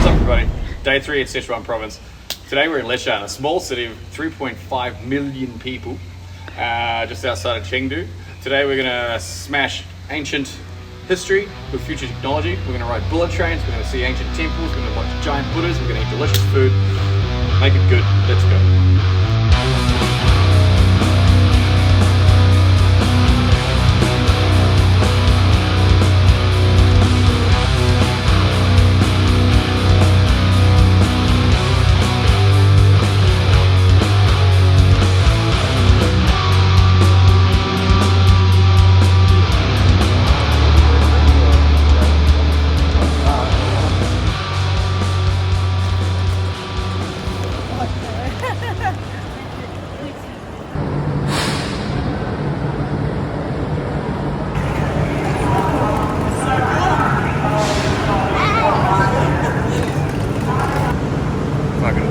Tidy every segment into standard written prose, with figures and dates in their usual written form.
What's up, everybody? Day 3 in Sichuan province. Today we're in Leshan, a small city of 3.5 million people, just outside of Chengdu. Today we're going to smash ancient history with future technology. We're going to ride bullet trains, we're going to see ancient temples, we're going to watch giant Buddhas, we're going to eat delicious food. Make it good. Let's go.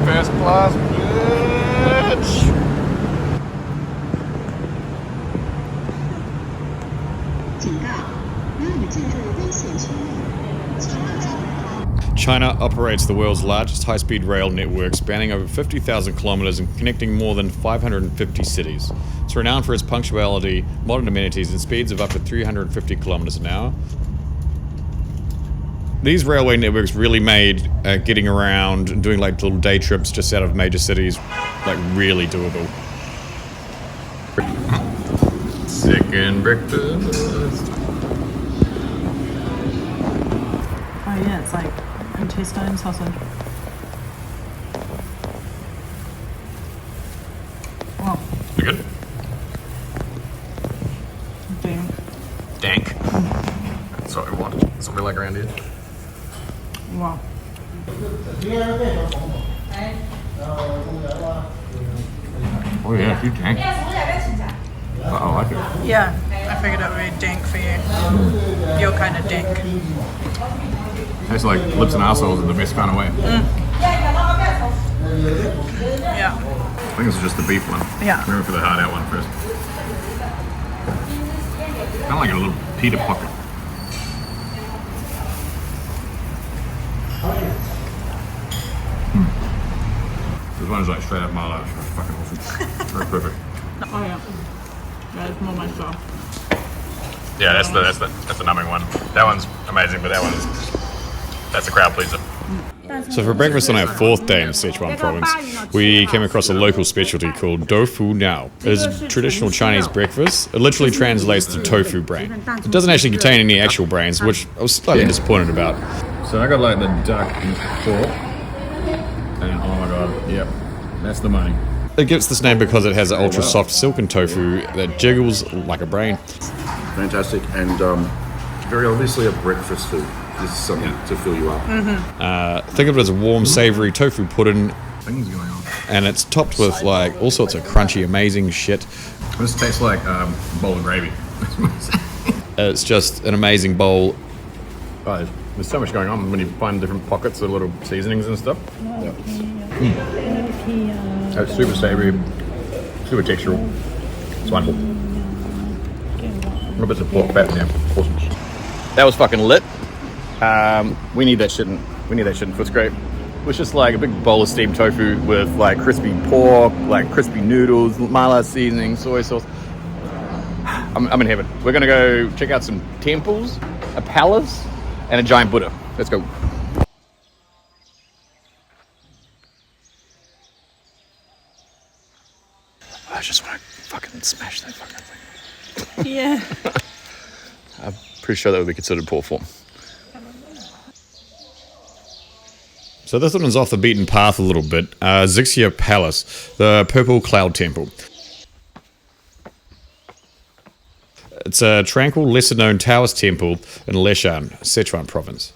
First class, bitch! China operates the world's largest high-speed rail network, spanning over 50,000 kilometers and connecting more than 550 cities. It's renowned for its punctuality, modern amenities, and speeds of up to 350 kilometers an hour. These railway networks really made getting around and doing like little day trips just out of major cities like really doable. Second breakfast. Oh yeah, it's like intestine sausage. Wow. You good? Dank. Dank. That's what we want. That's what we like around here. Wow. Oh yeah, you dank. I like it. Yeah, I figured it would be dank for you. You're kind of dank. Tastes like lips and assholes in the best kind of way. Yeah. I think this is just the beef one. Yeah. Remember for the hard out one first. Kind of like a little pita pocket. This one is like straight up Milo. It's fucking awesome. Very perfect. Oh yeah. That is more my style. Yeah, that's the numbing one. That one's amazing, but that's a crowd pleaser. So for breakfast on our 4th day in Sichuan province, we came across a local specialty called tofu now. It is a traditional Chinese breakfast. It literally translates to tofu brain. It doesn't actually contain any actual brains, which I was slightly disappointed about. So I got like the duck and pork, and oh my god, yep, that's the money. It gets this name because it has an ultra soft silken tofu that jiggles like a brain. Fantastic, and very obviously a breakfast food. This is something to fill you up. Think of it as a warm, savoury tofu pudding. Things going on. And it's topped with like all sorts of crunchy, amazing shit. This tastes like a bowl of gravy. It's just an amazing bowl. Oh, there's so much going on when you find different pockets of little seasonings and stuff. It's super savoury, super textural. It's wonderful. Little bits of pork fat in there. Awesome. That was fucking lit. We need that shit in Footscrape. It was just like a big bowl of steamed tofu with like crispy pork, like crispy noodles, mala seasoning, soy sauce. I'm in heaven. We're gonna go check out some temples, a palace, and a giant Buddha. Let's go. I just want to fucking smash that fucking thing. Yeah. I'm pretty sure that would be considered poor form. So this one is off the beaten path a little bit. Zixia Palace, the Purple Cloud Temple. It's a tranquil, lesser-known Taoist temple in Leshan, Sichuan province.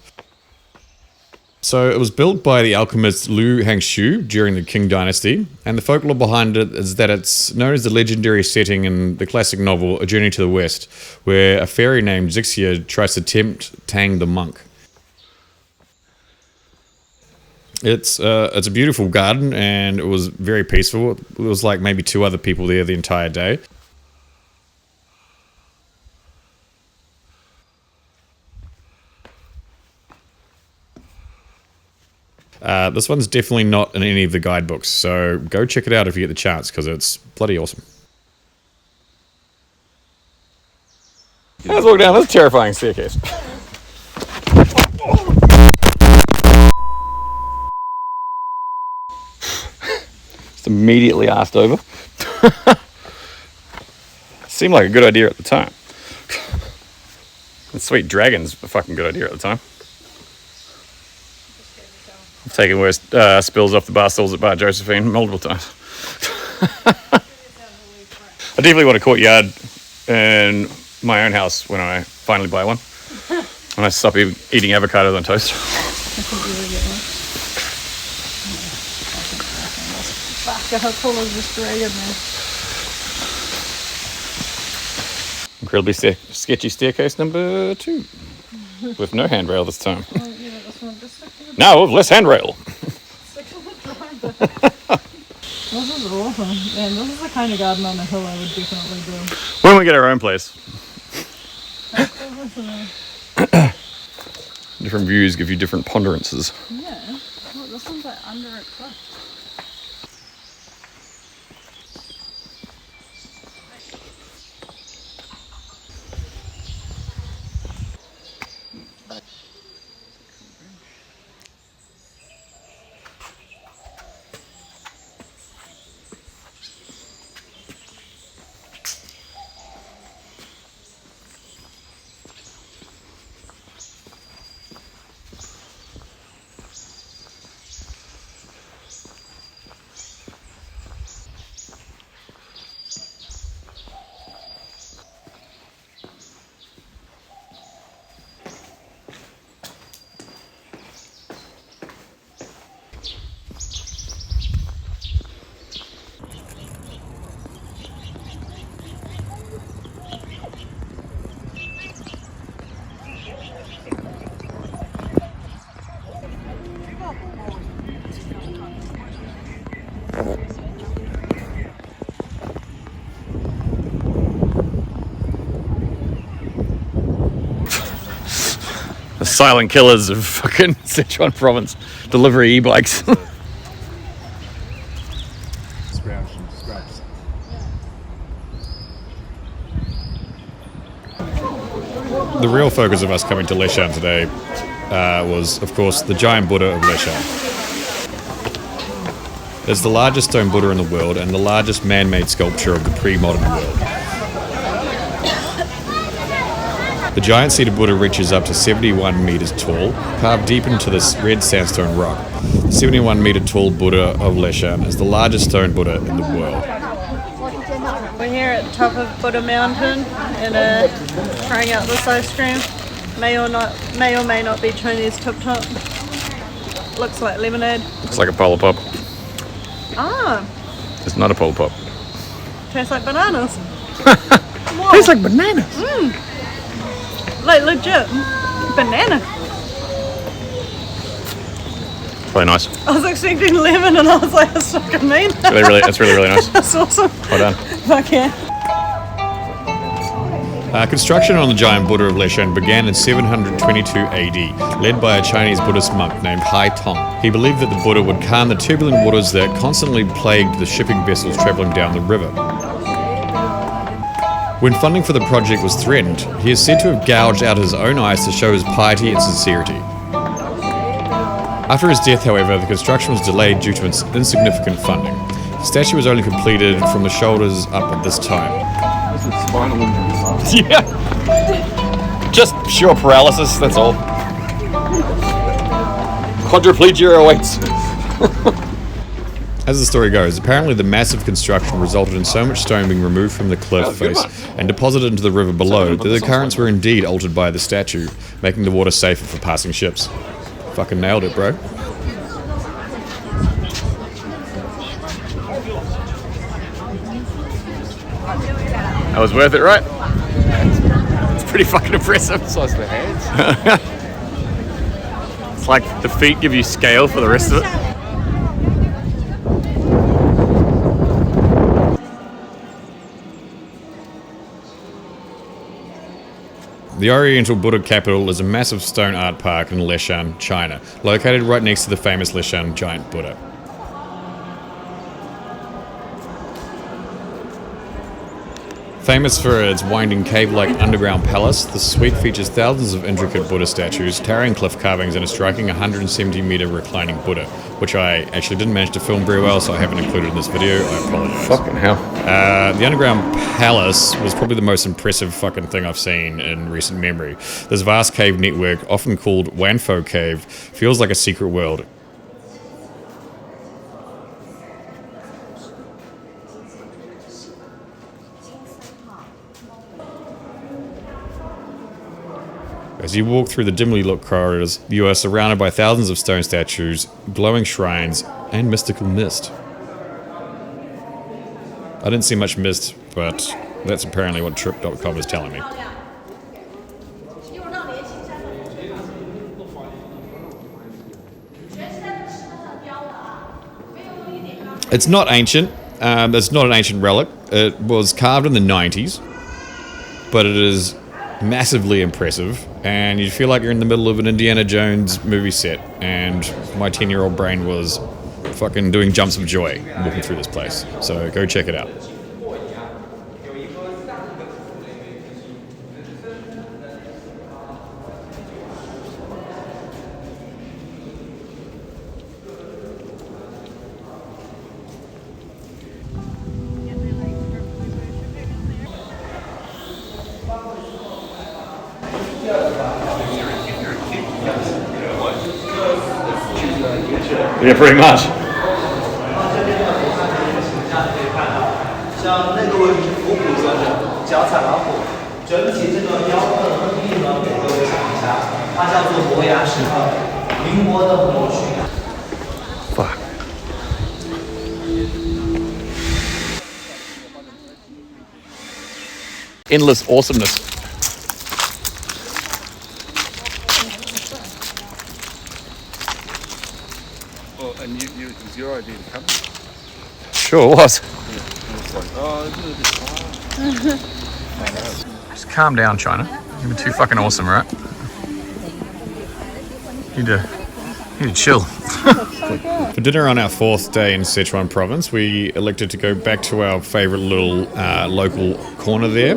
So it was built by the alchemist Liu Hangshu during the Qing dynasty, and the folklore behind it is that it's known as the legendary setting in the classic novel A Journey to the West, where a fairy named Zixia tries to tempt Tang the monk. It's a beautiful garden, and it was very peaceful. It was like maybe 2 other people there the entire day. This one's definitely not in any of the guidebooks, so go check it out if you get the chance, because it's bloody awesome. Let's walk down this terrifying staircase. Just immediately asked over. Seemed like a good idea at the time. The sweet dragon's a fucking good idea at the time. I've taken worse spills off the bar stools at Bar Josephine multiple times. I definitely want a courtyard in my own house when I finally buy one. When I stop eating avocados on toast. Fuck, how cool is this dragon, man? Incredibly sketchy staircase number 2. With no handrail this time. Oh, yeah, this one just stick to the Now with less handrail. This is awesome. Man, this is the kind of garden on the hill I would definitely do. When we get our own place. Different views give you different ponderances. Yeah. Look, this one's like under a cliff. The silent killers of fucking Sichuan province. Delivery e-bikes. The real focus of us coming to Leshan today was, of course, the giant Buddha of Leshan. It's the largest stone Buddha in the world and the largest man-made sculpture of the pre-modern world. The giant seated Buddha reaches up to 71 meters tall, carved deep into this red sandstone rock. The 71 meter tall Buddha of Leshan is the largest stone Buddha in the world. We're here at the top of Buddha Mountain and trying out this ice cream. May or may not be Chinese tip top. Looks like lemonade. Looks like a Polar Pop. Ah, It's not a Polar Pop. tastes like bananas. Tastes like bananas. Like legit banana. Really nice. I was expecting lemon and I was like, that's fucking mean. It's really nice. That's awesome. Well done. Fuck yeah. Construction on the giant Buddha of Leshan began in 722 AD, led by a Chinese Buddhist monk named Hai Tong. He believed that the Buddha would calm the turbulent waters that constantly plagued the shipping vessels traveling down the river. When funding for the project was threatened, he is said to have gouged out his own eyes to show his piety and sincerity. After his death, however, the construction was delayed due to insignificant funding. The statue was only completed from the shoulders up at this time. Yeah. Just pure paralysis, that's all. Quadriplegia awaits. As the story goes, apparently the massive construction resulted in so much stone being removed from the cliff face and deposited into the river below that the currents were indeed altered by the statue, making the water safer for passing ships. Fucking nailed it, bro. That was worth it, right? It's pretty fucking impressive. Size of the hands. It's like the feet give you scale for the rest of it. The Oriental Buddha capital is a massive stone art park in Leshan, China, located right next to the famous Leshan giant Buddha. Famous for its winding cave-like underground palace, the suite features thousands of intricate Buddha statues, towering cliff carvings, and a striking 170-meter reclining Buddha, which I actually didn't manage to film very well, so I haven't included in this video. I apologize. Fucking hell. The underground palace was probably the most impressive fucking thing I've seen in recent memory. This vast cave network, often called Wanfo Cave, feels like a secret world. As you walk through the dimly lit corridors, you are surrounded by thousands of stone statues, glowing shrines, and mystical mist. I didn't see much mist, but that's apparently what Trip.com is telling me. It's not ancient. It's not an ancient relic. It was carved in the 90s, but it is massively impressive, and you feel like you're in the middle of an Indiana Jones movie set, and my 10-year-old brain was fucking doing jumps of joy walking through this place. So go check it out. Yeah, pretty much. 像那个位置俯骨坐着，脚踩老虎，整体这个腰的分力呢，给各位想一下，它叫做磨牙石刻，临摹的磨去牙。 Fuck. Endless awesomeness. Well, and it was your idea to come? Sure was. It's like, oh, isn't it far? Just calm down, China. You're too fucking awesome, right? You need to chill. For dinner on our fourth day in Sichuan province, we elected to go back to our favorite little local corner there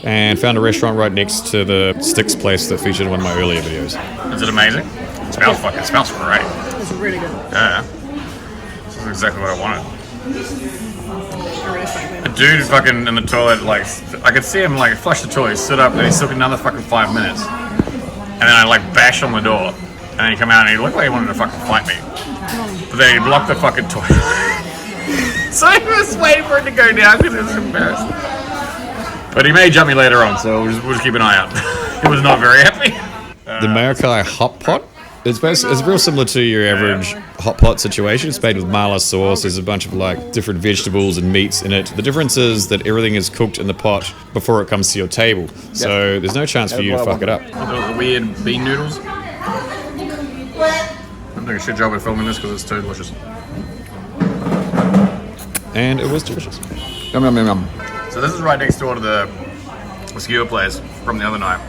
and found a restaurant right next to the Sticks place that featured in one of my earlier videos. Is it amazing? It smells fucking, it smells great. It's really good. Yeah. This is exactly what I wanted. I really like A dude fucking in the toilet, like, I could see him like flush the toilet, stood up, and he took another fucking 5 minutes. And then I like bashed on the door. And then he come out and he looked like he wanted to fucking fight me. But then he blocked the fucking toilet. So he was waiting for it to go down because he was embarrassed. But he may jump me later on, so we'll just keep an eye out. He was not very happy. The Maokai hot pot. It's real similar to your average hot pot situation. It's made with mala sauce. There's a bunch of like different vegetables and meats in it. The difference is that everything is cooked in the pot before it comes to your table. So there's no chance for you to fuck it up. Those weird bean noodles. I'm doing a shit job of filming this because it's too delicious. And it was delicious. Yum, yum, yum, yum. So this is right next door to the skewer place from the other night.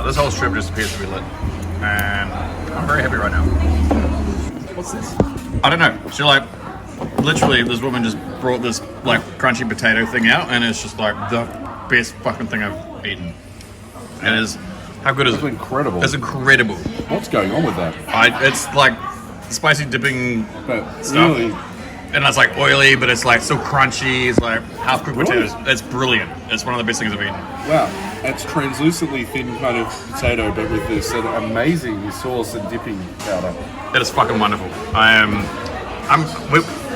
This whole strip just appears to be lit. And I'm very happy right now. What's this? I don't know. She like, literally this woman just brought this like crunchy potato thing out and it's just like the best fucking thing I've eaten. It is, how good is it? It's incredible. It's incredible. What's going on with that? It's like spicy dipping But stuff. really, And it's like oily, but it's like so crunchy. It's like half cooked potatoes. It's brilliant. It's one of the best things I've eaten. wow. It's translucently thin kind of potato, but with this amazing sauce and dipping powder. It is fucking wonderful.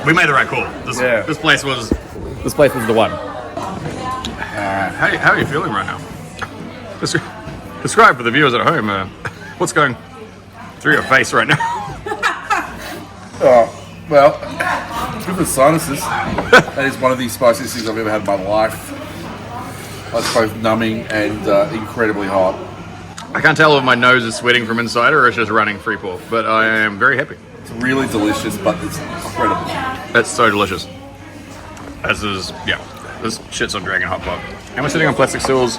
We made the right call. This place was the one. How are you feeling right now? Describe for the viewers at home. What's going through your face right now? Oh, well, good for sinuses. That is one of the spiciest things I've ever had in my life. It's both numbing and incredibly hot. I can't tell if my nose is sweating from inside or it's just running free pour, but I am very happy. It's really delicious, but it's incredible. It's so delicious. This shit's on Dragon Hot Pot. And we're sitting on plastic stools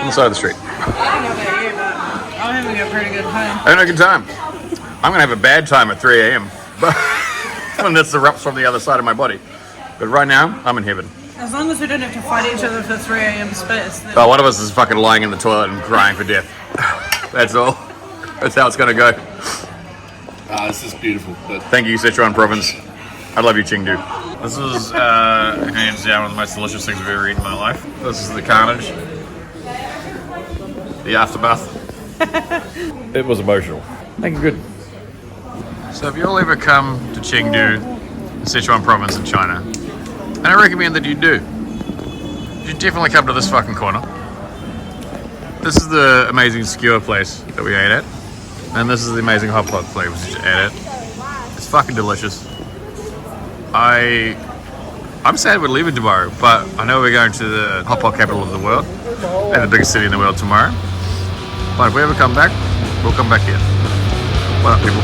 on the side of the street. I don't know about you, but I'm having a pretty good time. Having a good time. I'm gonna have a bad time at 3 a.m. But when this erupts from the other side of my body. But right now, I'm in heaven. As long as we don't have to fight each other for 3 a.m. space. Then... Oh, one of us is fucking lying in the toilet and crying for death. That's all. That's how it's gonna go. This is beautiful. But Thank you, Sichuan province. I love you, Chengdu. This is hands down one of the most delicious things I've ever eaten in my life. This is the carnage. The aftermath. It was emotional. Thank you, good. So if you'll ever come to Chengdu, Sichuan province in China, and I recommend that you do, you should definitely come to this fucking corner. This is the amazing skewer place that we ate at, and this is the amazing hot pot place we ate at. It's fucking delicious. I'm sad we're leaving tomorrow, but I know we're going to the hot pot capital of the world and the biggest city in the world tomorrow. But if we ever come back, we'll come back here. What up, people?